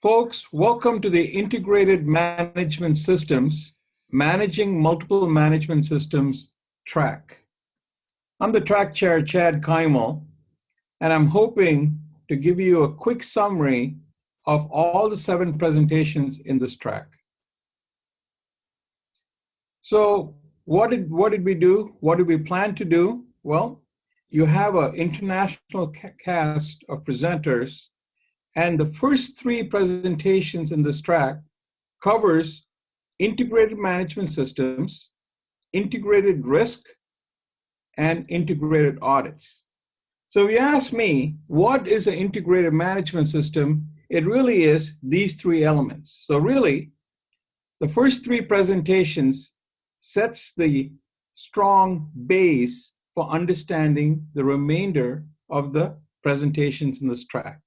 Folks, welcome to the Integrated Management Systems, Managing Multiple Management Systems track. I'm the track chair, Chad Keimal, and I'm hoping to give you a quick summary of all the 7 presentations in this track. So what did we do? What did we plan to do? Well, you have an international cast of presenters, and the first 3 presentations in this track covers integrated management systems, integrated risk, and integrated audits. So if you ask me, what is an integrated management system? It really is these 3 elements. So really, the first 3 presentations sets the strong base for understanding the remainder of the presentations in this track.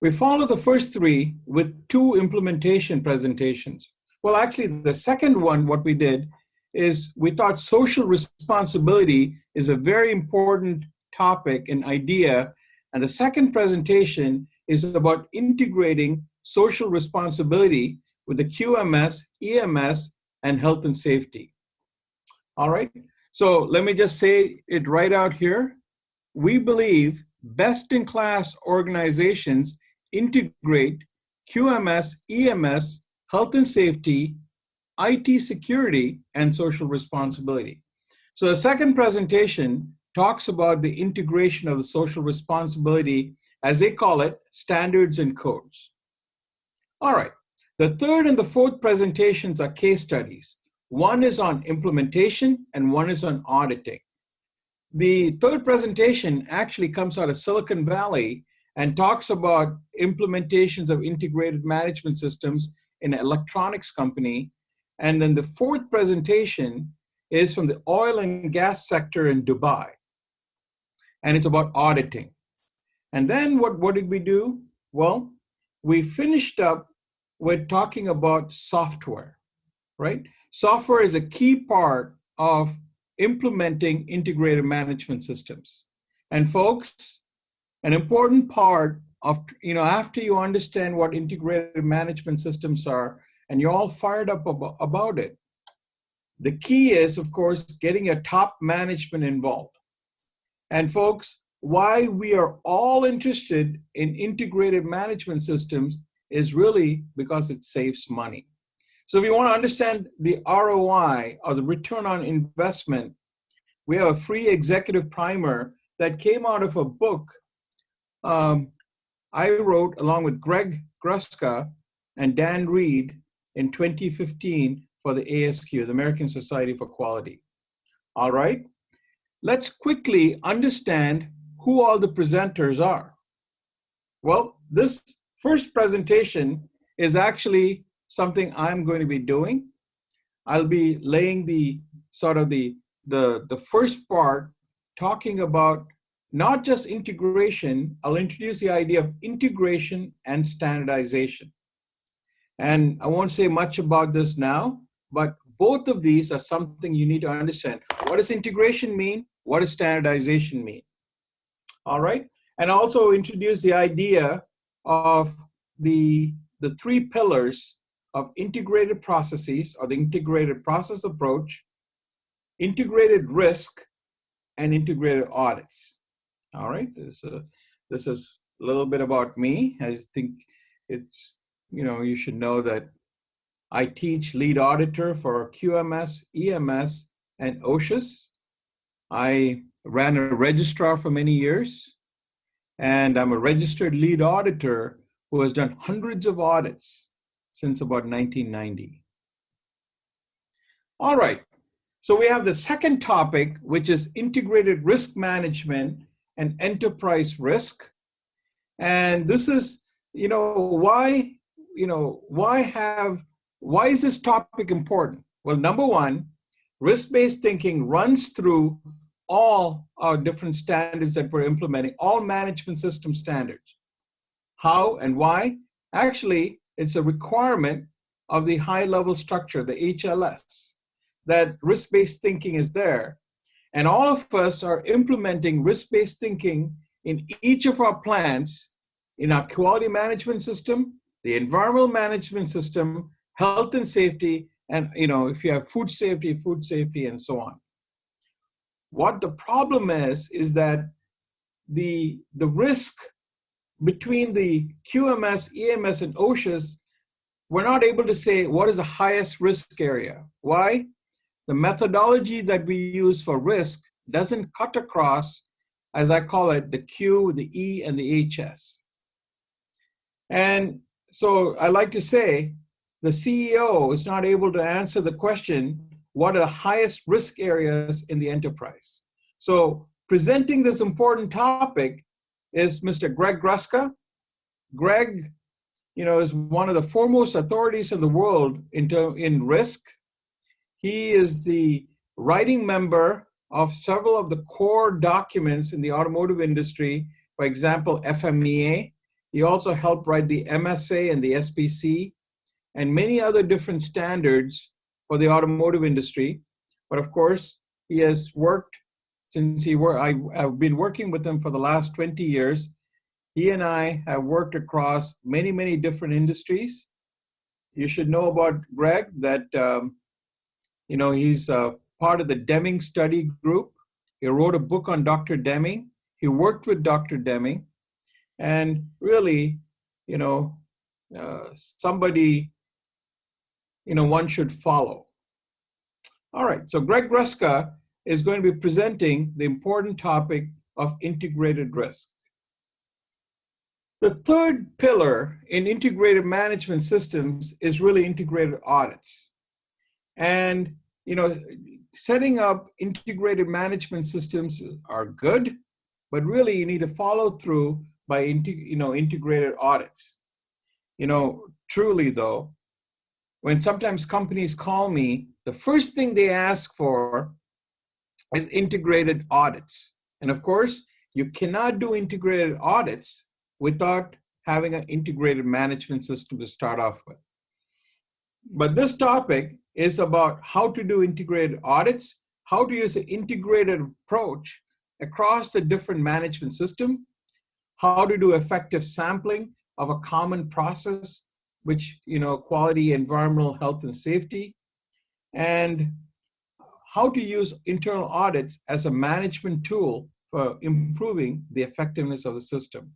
We follow the first 3 with 2 implementation presentations. Well, actually, the second one, what we did is we thought social responsibility is a very important topic and idea. And the second presentation is about integrating social responsibility with the QMS, EMS, and health and safety. All right, so let me just say it right out here. We believe best-in-class organizations integrate QMS, EMS, health and safety, IT security, and social responsibility. So the second presentation talks about the integration of the social responsibility, as they call it, standards and codes. All right, the third and the fourth presentations are case studies. One is on implementation and one is on auditing. The third presentation actually comes out of Silicon Valley and talks about implementations of integrated management systems in an electronics company. And then the fourth presentation is from the oil and gas sector in Dubai. And it's about auditing. And then what did we do? Well, we finished up with talking about software, right? Software is a key part of implementing integrated management systems. And folks, an important part of, after you understand what integrated management systems are and you're all fired up about it, the key is, of course, getting your top management involved. And folks, why we are all interested in integrated management systems is really because it saves money. So if you want to understand the ROI, or the return on investment, we have a free executive primer that came out of a book I wrote along with Greg Gruska and Dan Reed in 2015 for the ASQ, the American Society for Quality. All right, let's quickly understand who all the presenters are. Well, this first presentation is actually something I'm going to be doing. I'll be laying the first part, talking about not just integration. I'll introduce the idea of integration and standardization. And I won't say much about this now, but both of these are something you need to understand. What does integration mean? What does standardization mean? All right. And also introduce the idea of the 3 pillars of integrated processes, or the integrated process approach, integrated risk, and integrated audits. All right, this is a little bit about me. I think it's, you should know that I teach lead auditor for QMS, EMS, and OSHAs. I ran a registrar for many years, and I'm a registered lead auditor who has done hundreds of audits since about 1990. All right, so we have the second topic, which is integrated risk management and enterprise risk. And this is, why is this topic important? Well, number one, risk-based thinking runs through all our different standards that we're implementing, all management system standards. How and why? Actually, it's a requirement of the high-level structure, the HLS, that risk-based thinking is there. And all of us are implementing risk-based thinking in each of our plants in our quality management system, the environmental management system, health and safety, and if you have food safety, and so on. What the problem is that the risk between the QMS, EMS, and OSHAs, we're not able to say what is the highest risk area. Why? The methodology that we use for risk doesn't cut across, as I call it, the Q, the E, and the HS. And so I like to say the CEO is not able to answer the question, what are the highest risk areas in the enterprise? So presenting this important topic is Mr. Greg Gruska. Greg, is one of the foremost authorities in the world in risk. He is the writing member of several of the core documents in the automotive industry, for example, FMEA. He also helped write the MSA and the SPC and many other different standards for the automotive industry. But of course, he has worked I've been working with him for the last 20 years. He and I have worked across many, many different industries. You should know about Greg that, he's part of the Deming study group. He wrote a book on Dr. Deming. He worked with Dr. Deming. And really, somebody, one should follow. All right, so Greg Gruska is going to be presenting the important topic of integrated risk. The third pillar in integrated management systems is really integrated audits. And, setting up integrated management systems are good, but really you need to follow through by, integrated audits. Truly though, when sometimes companies call me, the first thing they ask for is integrated audits. And of course, you cannot do integrated audits without having an integrated management system to start off with. But this topic is about how to do integrated audits, how to use an integrated approach across the different management system, how to do effective sampling of a common process, which, quality, environmental, health, and safety, and how to use internal audits as a management tool for improving the effectiveness of the system.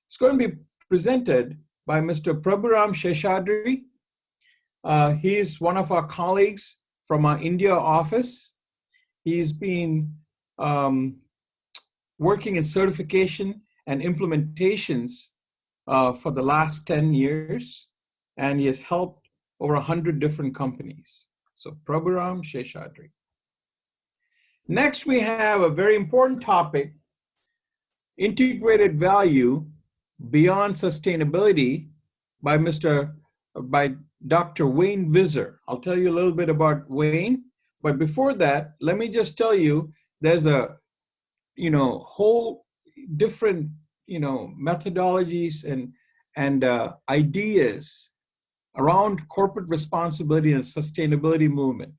It's going to be presented by Mr. Prabhuram Sheshadri. He's one of our colleagues from our India office. He's been working in certification and implementations for the last 10 years, and he has helped over 100 different companies. So Prabhuram Sheshadri. Next, we have a very important topic, integrated value beyond sustainability by Dr. Wayne Visser. I'll tell you a little bit about Wayne, but before that, let me just tell you, there's a, whole different, methodologies and ideas around corporate responsibility and sustainability movement.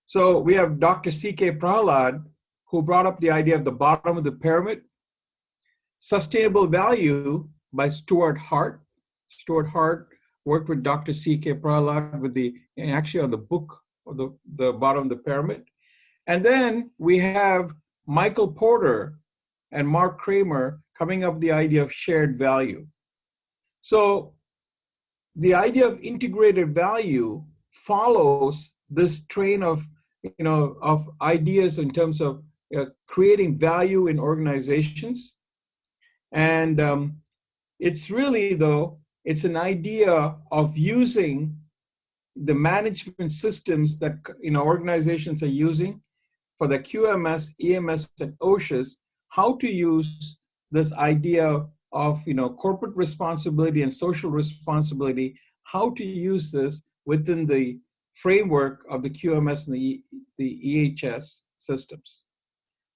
So we have Dr. C.K. Prahalad, who brought up the idea of the bottom of the pyramid. Sustainable value by Stuart Hart. Stuart Hart worked with Dr. C.K. Prahalad actually on the book of the bottom of the pyramid. And then we have Michael Porter and Mark Kramer coming up with the idea of shared value. So the idea of integrated value follows this train of ideas in terms of creating value in organizations. And it's really, though, it's an idea of using the management systems that organizations are using for the QMS, EMS, and OSHAs, how to use this idea of corporate responsibility and social responsibility, how to use this within the framework of the QMS and the EHS systems.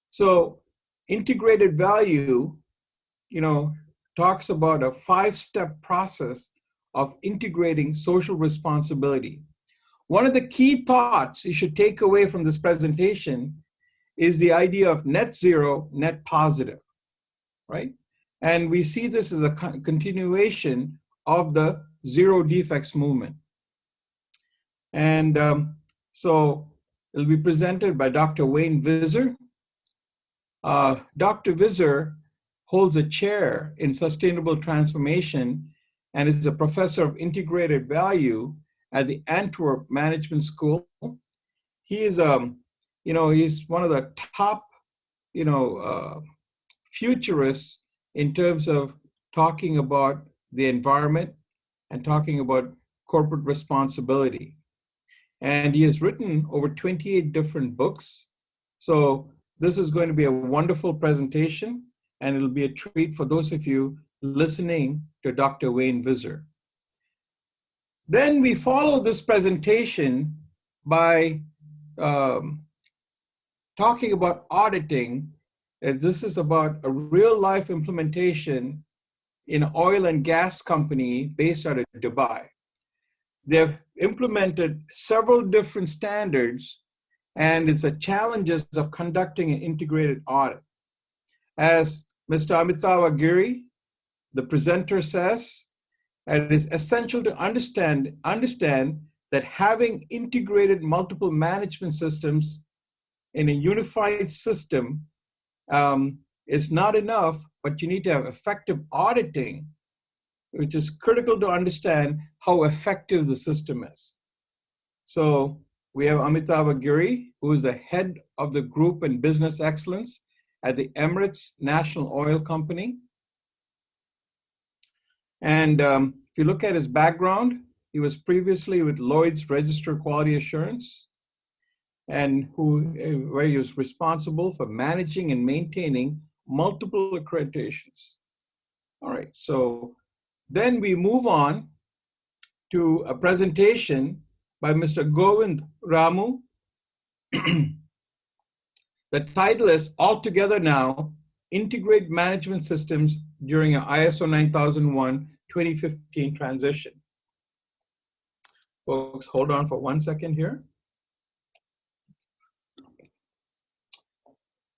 So integrated value, talks about a 5-step process of integrating social responsibility. One of the key thoughts you should take away from this presentation is the idea of net zero, net positive, right? And we see this as a continuation of the zero defects movement. And so it'll be presented by Dr. Wayne Visser. Dr. Visser holds a chair in sustainable transformation and is a professor of integrated value at the Antwerp Management School. He is, he's one of the top, futurists in terms of talking about the environment and talking about corporate responsibility. And he has written over 28 different books. So this is going to be a wonderful presentation, and it'll be a treat for those of you listening to Dr. Wayne Visser. Then we follow this presentation by talking about auditing. This is about a real-life implementation in an oil and gas company based out of Dubai. They've implemented several different standards, and it's the challenges of conducting an integrated audit. As Mr. Amitav Giri, the presenter, says, it is essential to understand that having integrated multiple management systems in a unified system is not enough, but you need to have effective auditing, which is critical to understand how effective the system is. So we have Amitav Giri, who is the head of the group in business excellence at the Emirates National Oil Company. And if you look at his background, he was previously with Lloyd's Register Quality Assurance, and where he was responsible for managing and maintaining multiple accreditations. All right, so then we move on to a presentation by Mr. Govind Ramu. The title is All Together Now, Integrate Management Systems During an ISO 9001-2015 Transition. Folks, hold on for 1 second here.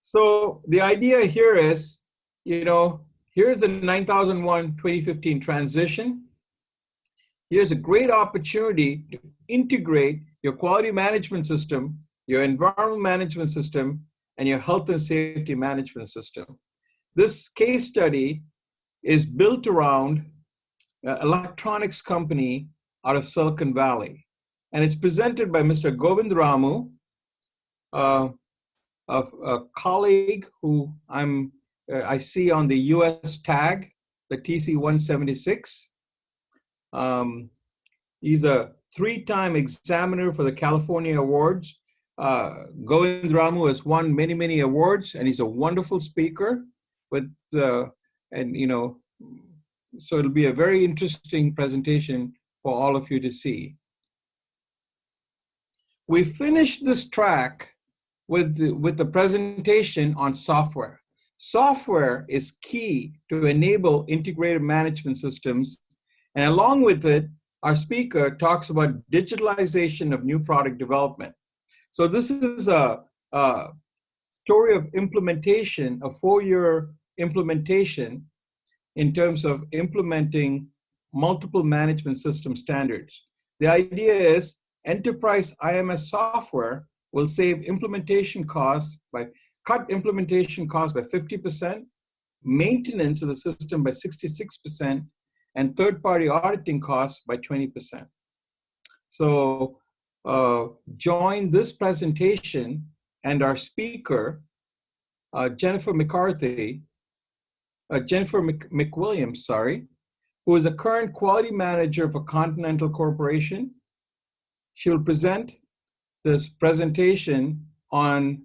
So the idea here is, here's the 9001-2015 transition. Here's a great opportunity to integrate your quality management system, your environmental management system, and your health and safety management system. This case study is built around an electronics company out of Silicon Valley. And it's presented by Mr. Govind Ramu, a colleague who I see on the US tag, the TC176. He's a 3-time examiner for the California Awards. Govind Ramu has won many, many awards, and he's a wonderful speaker. So it'll be a very interesting presentation for all of you to see. We finished this track with the presentation on software. Software is key to enable integrated management systems. And along with it, our speaker talks about digitalization of new product development. So this is a story of implementation, a 4-year implementation in terms of implementing multiple management system standards. The idea is enterprise IMS software will save implementation costs cut implementation costs by 50%, maintenance of the system by 66%, and third-party auditing costs by 20%. So join this presentation and our speaker, Jennifer McWilliams, who is a current quality manager for Continental Corporation. She will present this presentation on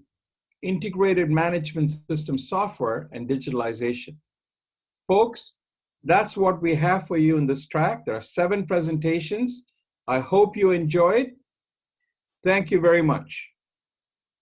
integrated management system software and digitalization. Folks, that's what we have for you in this track. There are 7 presentations. I hope you enjoyed. Thank you very much.